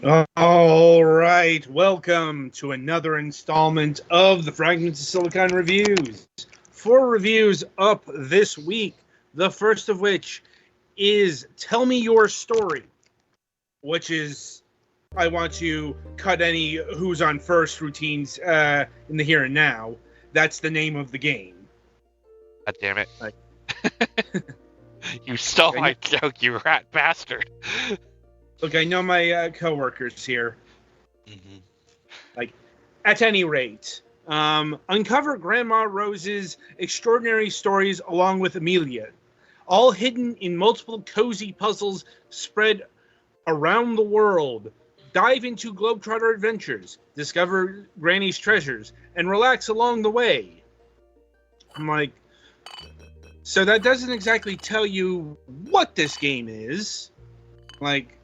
All right, welcome to another installment of the Fragments of Silicon reviews. Four reviews up this week, the first of which is Tell Me Your Story, which is, I want to cut any who's on first routines in the here and now. That's the name of the game. God damn it. Like, You stole my joke, you rat bastard. look, I know my coworkers here. Mm-hmm. At any rate, uncover Grandma Rose's extraordinary stories along with Amelia, all hidden in multiple cozy puzzles spread around the world. Dive into Globetrotter adventures, discover Granny's treasures, and relax along the way. I'm like, so that doesn't exactly tell you what this game is. Like,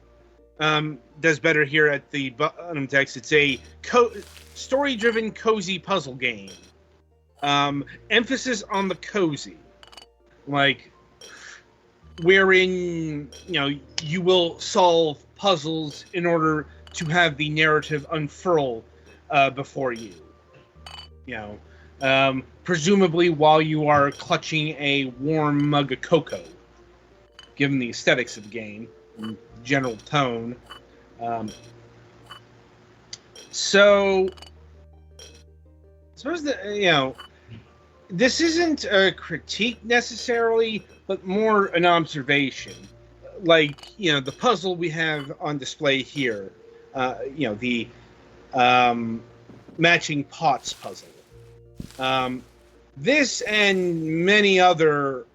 does better here at the bottom text. It's a story-driven cozy puzzle game. Emphasis on the cozy. Like, wherein, you will solve puzzles in order to have the narrative unfurl before you. Presumably while you are clutching a warm mug of cocoa, given the aesthetics of the game and general tone. So, I suppose that, this isn't a critique necessarily, but more an observation. Like, the puzzle we have on display here, the matching pots puzzle. This and many other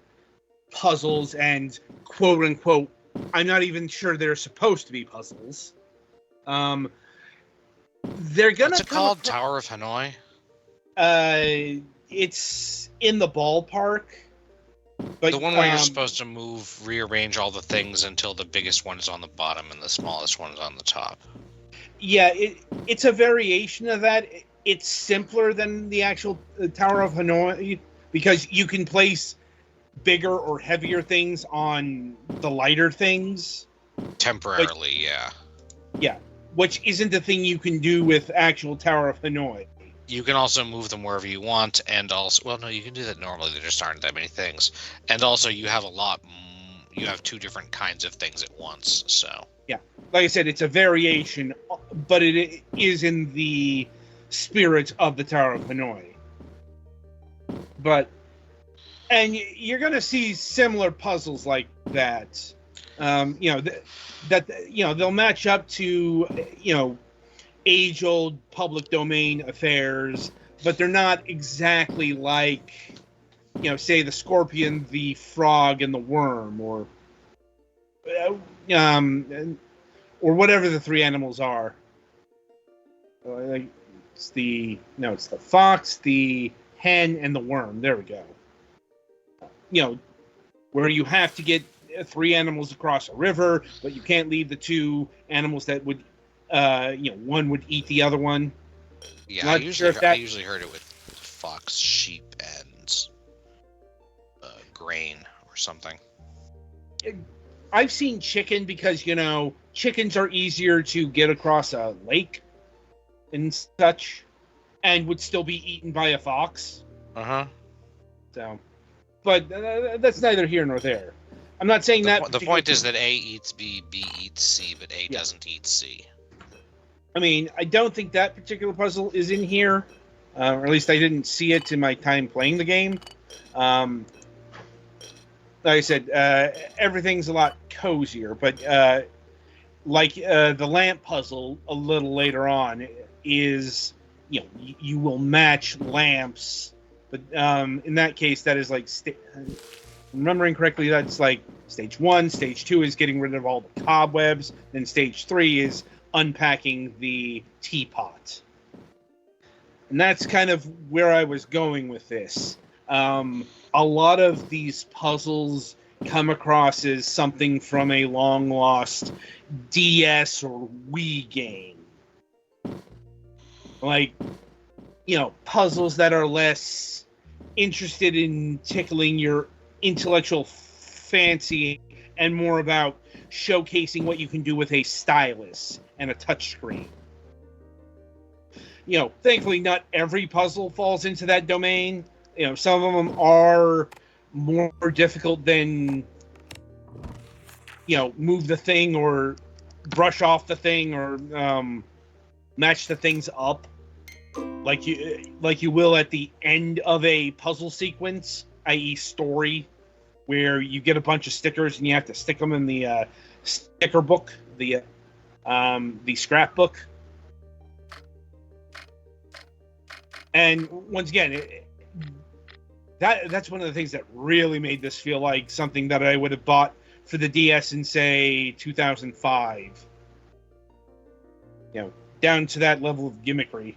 puzzles and quote unquote, I'm not even sure they're supposed to be puzzles. They're gonna. What's it called? Tower of Hanoi? It's in the ballpark. But the one where you're supposed to rearrange all the things until the biggest one is on the bottom and the smallest one is on the top. Yeah, it's a variation of that. It's simpler than the actual Tower of Hanoi because you can place bigger or heavier things on the lighter things. Temporarily, yeah. Yeah, which isn't the thing you can do with actual Tower of Hanoi. You can also move them wherever you want, and also, well, no, you can do that normally. There just aren't that many things. And also, you have you have two different kinds of things at once, so. Yeah, like I said, it's a variation, but it is in the spirit of the Tower of Hanoi. And you're going to see similar puzzles like that. They'll match up to, age-old public domain affairs, but they're not exactly like, say the scorpion, the frog, and the worm, or whatever the three animals are. It's the fox, the hen, and the worm. There we go. Where you have to get three animals across a river, but you can't leave the two animals that would, one would eat the other one. Yeah, I usually heard it with fox, sheep, and grain or something. I've seen chicken because, chickens are easier to get across a lake and such, and would still be eaten by a fox. Uh-huh. So, but that's neither here nor there. I'm not saying that... The point is that A eats B, B eats C, but A doesn't eat C. I mean, I don't think that particular puzzle is in here, or at least I didn't see it in my time playing the game. Like I said, everything's a lot cozier, but like the lamp puzzle a little later on is, you will match lamps, but in that case, that is like, remembering correctly, that's like stage 1, stage 2 is getting rid of all the cobwebs, then stage 3 is unpacking the teapot. And that's kind of where I was going with this. A lot of these puzzles come across as something from a long-lost DS or Wii game. Like, puzzles that are less interested in tickling your intellectual fancy and more about showcasing what you can do with a stylus and a touchscreen. Thankfully, not every puzzle falls into that domain. Some of them are more difficult than, move the thing or brush off the thing or match the things up like you will at the end of a puzzle sequence, i.e. story, where you get a bunch of stickers and you have to stick them in the sticker book, the scrapbook. And once again, that's one of the things that really made this feel like something that I would have bought for the DS in, say, 2005. Down to that level of gimmickry.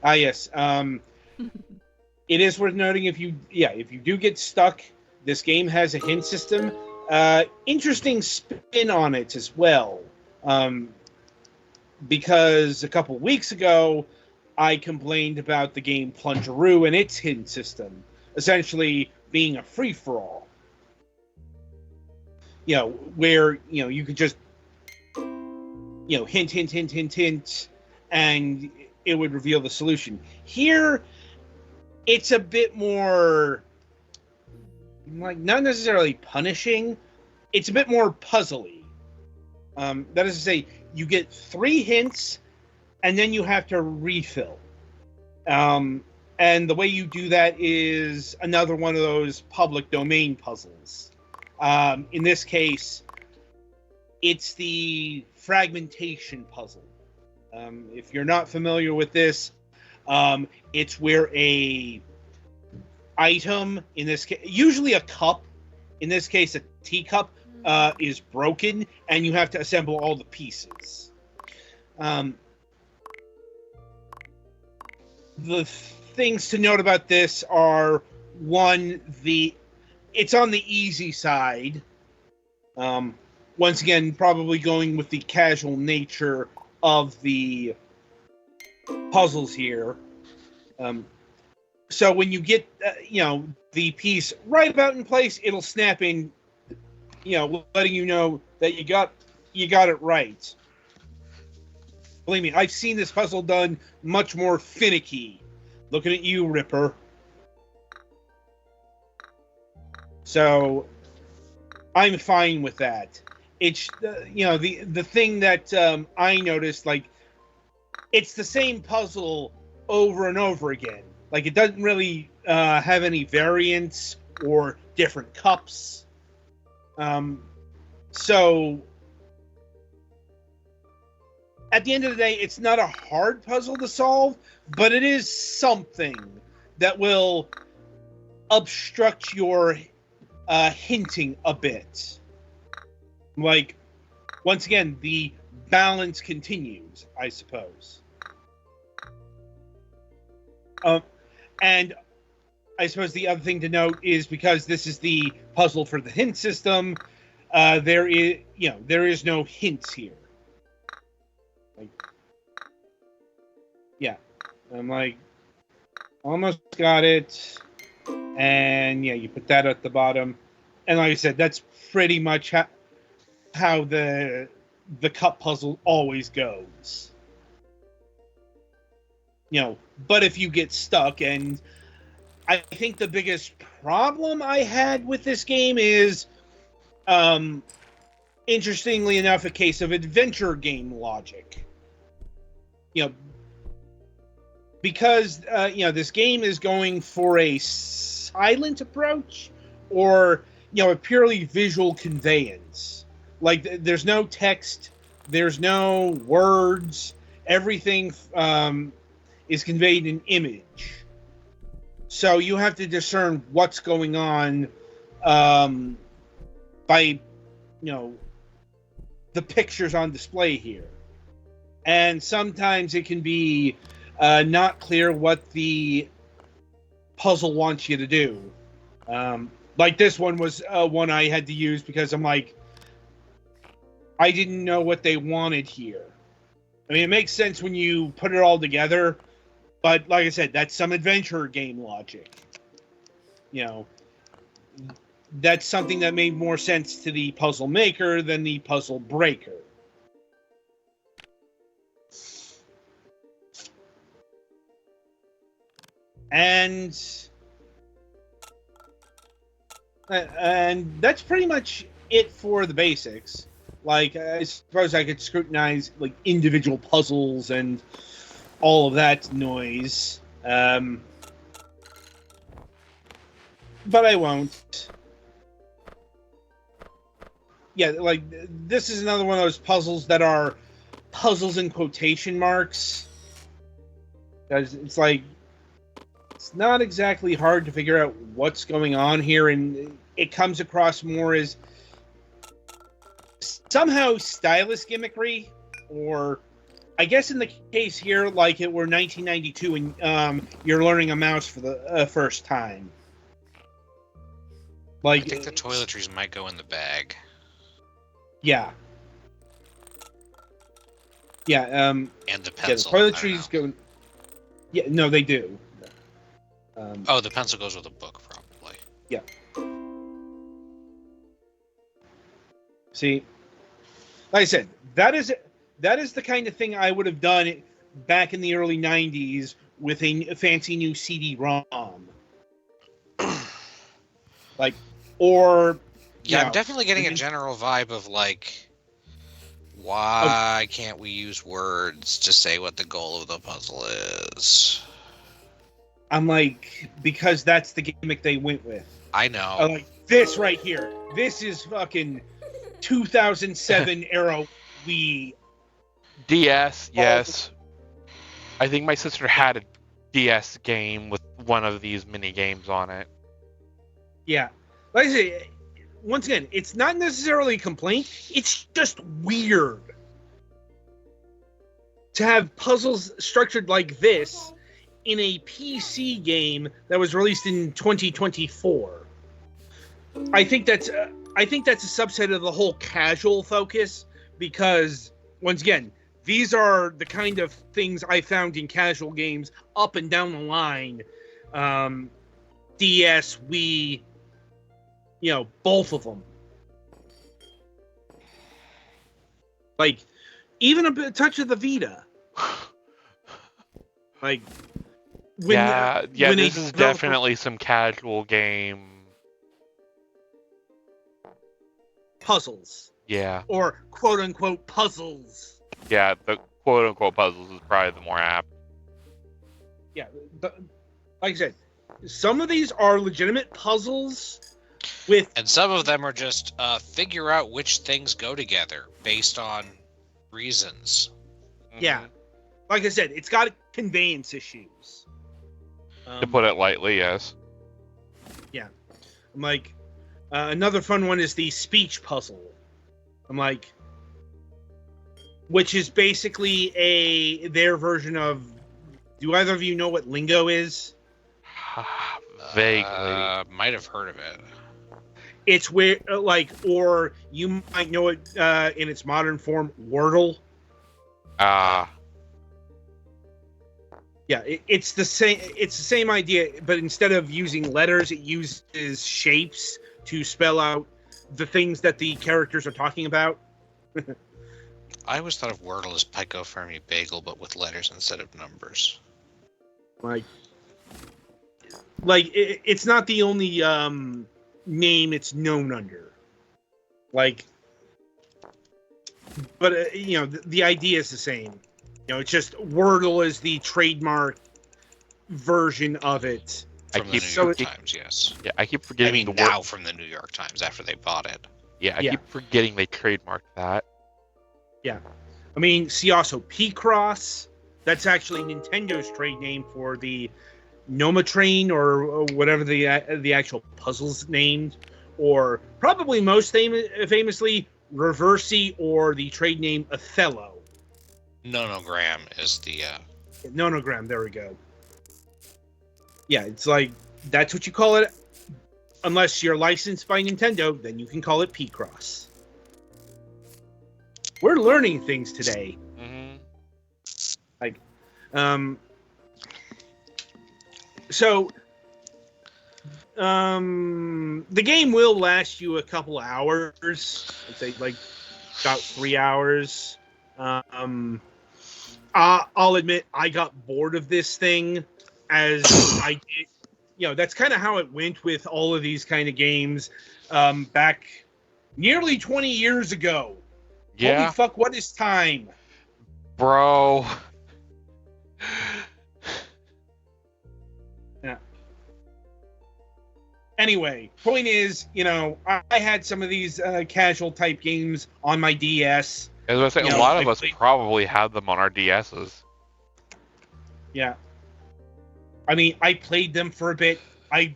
Yes. It is worth noting if you do get stuck, this game has a hint system. Interesting spin on it as well. Because a couple weeks ago, I complained about the game Plungeroo and its hint system, essentially being a free-for-all. Where, you could just, hint, and it would reveal the solution. Here, it's a bit more, not necessarily punishing, it's a bit more puzzly. That is to say, you get 3 hints, and then you have to refill. And the way you do that is another one of those public domain puzzles. In this case, it's the fragmentation puzzle. If you're not familiar with this, it's where a item, in this case, usually a cup, in this case a teacup, is broken, and you have to assemble all the pieces. The things to note about this are, one, it's on the easy side. Once again, probably going with the casual nature of the puzzles here. So when you get, the piece right about in place, it'll snap in, letting you know that you got it right. Believe me, I've seen this puzzle done much more finicky. Looking at you, Ripper. So, I'm fine with that. It's, the thing that I noticed, it's the same puzzle over and over again. It doesn't really have any variants or different cups. So, at the end of the day, it's not a hard puzzle to solve, but it is something that will obstruct your hinting a bit. Once again, the balance continues, I suppose. And I suppose the other thing to note is, because this is the puzzle for the hint system, there is no hints here. I'm almost got it. And you put that at the bottom. And like I said, that's pretty much how the cup puzzle always goes. But if you get stuck, and I think the biggest problem I had with this game is, interestingly enough, a case of adventure game logic. Because, this game is going for a silent approach, or, a purely visual conveyance. There's no text, there's no words, everything is conveyed in image. So you have to discern what's going on by, the pictures on display here. And sometimes it can be not clear what the puzzle wants you to do. This one was one I had to use because I didn't know what they wanted here. It makes sense when you put it all together, but like I said, that's some adventure game logic. that's something that made more sense to the puzzle maker than the puzzle breaker. And that's pretty much it for the basics. Like, I suppose I could scrutinize like individual puzzles and all of that noise, but I won't. Yeah, like, this is another one of those puzzles that are puzzles in quotation marks. Because it's like, it's not exactly hard to figure out what's going on here, and it comes across more as somehow stylus gimmickry, or I guess in the case here, like it were 1992 and you're learning a mouse for the first time. Like, I think the toiletries might go in the bag. Yeah. Yeah. And the pencil. Yeah, the toiletries go. Yeah, no, they do. Oh, the pencil goes with a book, probably. Yeah. See, like I said, that is the kind of thing I would have done back in the early '90s with a fancy new CD-ROM. Like, or yeah, know, I'm definitely getting a general vibe of like, why can't we use words to say what the goal of the puzzle is? I'm like, because that's the gimmick they went with. I know. I'm like, this right here. This is fucking 2007 era Wii. DS, yes. I think my sister had a DS game with one of these mini games on it. Yeah. Like I say, once again, it's not necessarily a complaint. It's just weird to have puzzles structured like this in a PC game that was released in 2024. I think that's a subset of the whole casual focus, because once again, these are the kind of things I found in casual games up and down the line. DS, Wii, both of them. Like, even a touch of the Vita. Like, when this is definitely some casual game puzzles. Yeah. Or quote-unquote puzzles. Yeah, the quote-unquote puzzles is probably the more apt. Yeah, like I said, some of these are legitimate puzzles with... And some of them are just figure out which things go together based on reasons. Yeah. Like I said, it's got conveyance issues. To put it lightly, yes. Yeah. I'm like, another fun one is the speech puzzle. I'm like, which is basically their version of... Do either of you know what lingo is? Vaguely. Might have heard of it. It's where, or you might know it in its modern form, Wordle. Yeah, it's the same. It's the same idea, but instead of using letters, it uses shapes to spell out the things that the characters are talking about. I always thought of Wordle as Pico Fermi Bagel, but with letters instead of numbers. It's not the only name it's known under. But the idea is the same. It's just Wordle is the trademark version of it. From the New York Times, yes. Yeah, I keep forgetting. I mean, now from the New York Times after they bought it. Yeah, I keep forgetting they trademarked that. Yeah. I mean, see also P-Cross. That's actually Nintendo's trade name for the Noma Train, or whatever the actual puzzle's named. Or probably most famously, Reversi, or the trade name Othello. Nonogram is the... Nonogram, there we go. Yeah, it's like, that's what you call it. Unless you're licensed by Nintendo, then you can call it P-Cross. We're learning things today. Mm-hmm. So, The game will last you a couple hours. I'd say like about 3 hours. I'll admit I got bored of this thing as I did. That's kind of how it went with all of these kind of games back nearly 20 years ago. Yeah. Holy fuck, what is time? Bro. Yeah. Anyway, point is, I had some of these casual type games on my DS. As I say, a lot of us probably had them on our DSs. Yeah. I mean, I played them for a bit. I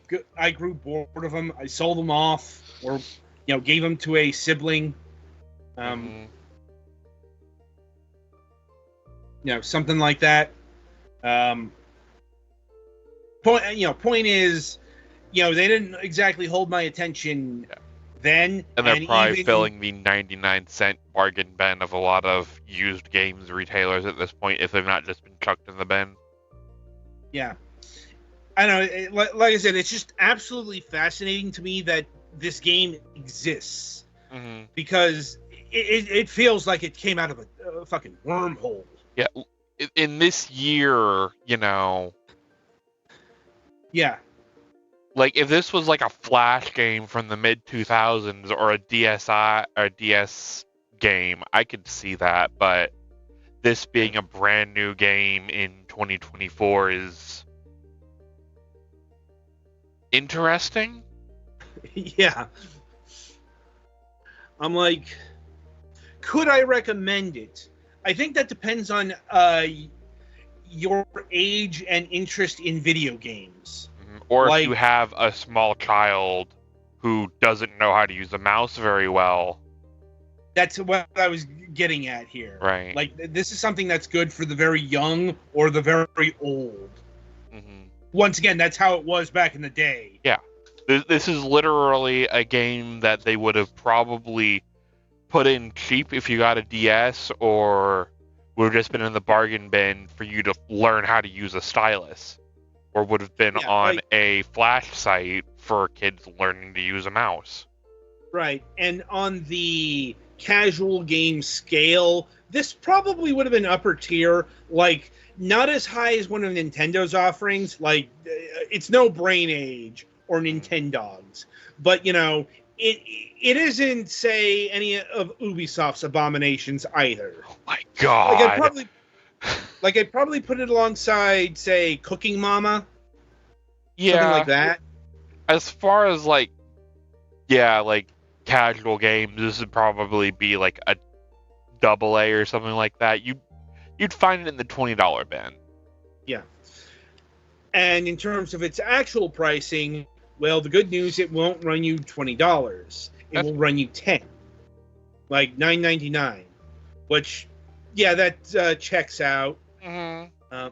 grew bored of them. I sold them off, or gave them to a sibling. Something like that. Point is, they didn't exactly hold my attention then. And they're probably filling the 99-cent bargain bin of a lot of used games retailers at this point, if they've not just been chucked in the bin. Yeah. I know, like I said, it's just absolutely fascinating to me that this game exists. Mm-hmm. Because it feels like it came out of a fucking wormhole. Yeah, in this year, Yeah. Like, if this was like a Flash game from the mid-2000s or a DSi or DS game, I could see that, but this being a brand new game in 2024 is interesting. Yeah. I'm like, could I recommend it? I think that depends on your age and interest in video games. Or if you have a small child who doesn't know how to use a mouse very well. That's what I was getting at here. Right. Like, this is something that's good for the very young or the very old. Mm-hmm. Once again, that's how it was back in the day. Yeah. This is literally a game that they would have probably put in cheap if you got a DS, or would have just been in the bargain bin for you to learn how to use a stylus, or would have been on a Flash site for kids learning to use a mouse. Right. And on the casual game scale, this probably would have been upper tier, like not as high as one of Nintendo's offerings, like it's no Brain Age or Nintendogs, but it isn't, say, any of Ubisoft's abominations either. Oh my god! I'd probably put it alongside, say, Cooking Mama. Yeah, something like that. As far as like casual games, this would probably be like a AA or something like that. You'd find it in the $20 bin. Yeah. And in terms of its actual pricing, well, the good news, it won't run you $20. It will run you $10, like $9.99, which, yeah, that checks out. Mm-hmm.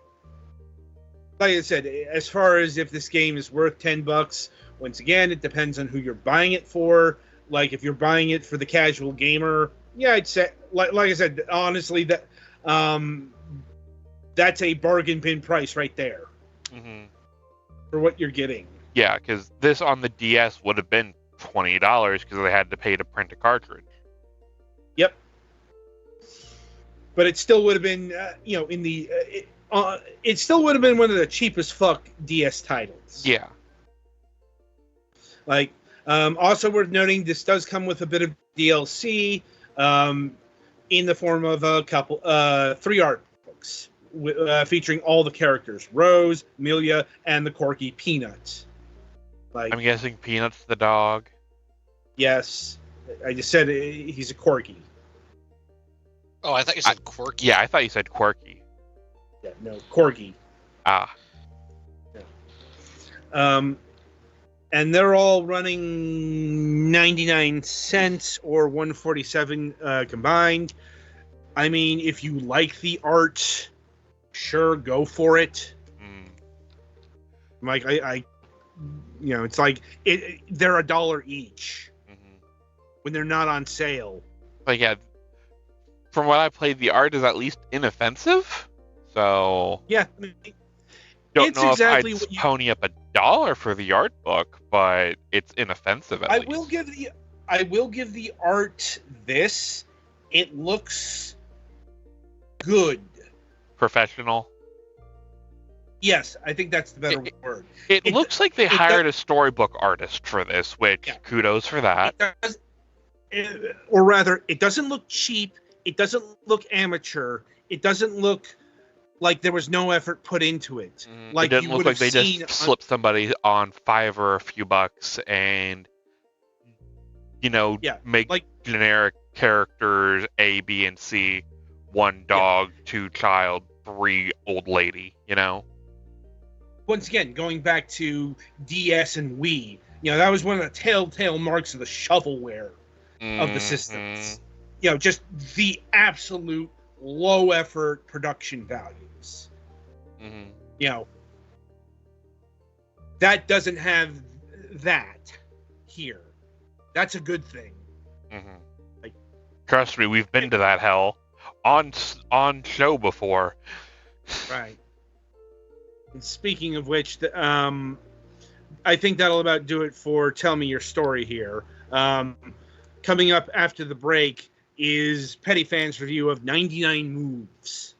Like I said, as far as if this game is worth $10, once again, it depends on who you're buying it for. Like, if you're buying it for the casual gamer, yeah, I'd say, like I said, honestly, that's a bargain bin price right there. Mm-hmm. For what you're getting. Yeah, because this on the DS would have been $20 because they had to pay to print a cartridge. Yep. But it still would have been, in the... it still would have been one of the cheapest fuck DS titles. Yeah. Like, also worth noting, this does come with a bit of DLC in the form of a couple, 3 art books featuring all the characters, Rose, Amelia, and the Corky Peanut. Like, I'm guessing Peanut's the dog. Yes. I just said he's a Corky. Oh, I thought you said Quirky. Yeah, I thought you said Quirky. Yeah, no, Corgi. Ah. Yeah. And they're all running 99 cents or 147 combined. I mean, if you like the art, sure, go for it. Like it's like they're $1 each when they're not on sale. But yeah, from what I played, the art is at least inoffensive. So yeah, don't it's know exactly if what I'd pony up $1 for the art book, but it's inoffensive at I least. will give the art this. It looks good. Professional. Yes, I think that's the better word. It looks like they hired does- a storybook artist for this, which kudos for that. Or rather, it doesn't look cheap. It doesn't look amateur. It doesn't look like there was no effort put into it. Like it doesn't you look would like have they seen just slipped somebody on Fiverr a few bucks and, make generic characters A, B, and C, 1 dog, 2 child, 3 old lady, Once again, going back to DS and Wii, that was one of the telltale marks of the shovelware of the systems. Just the absolute low effort production values. That doesn't have that here. That's a good thing. Trust me, we've been to that hell on show before. Right. And speaking of which, I think that'll about do it for Tell Me Your Story here. Coming up after the break is Petty Fan's review of 99 Moves.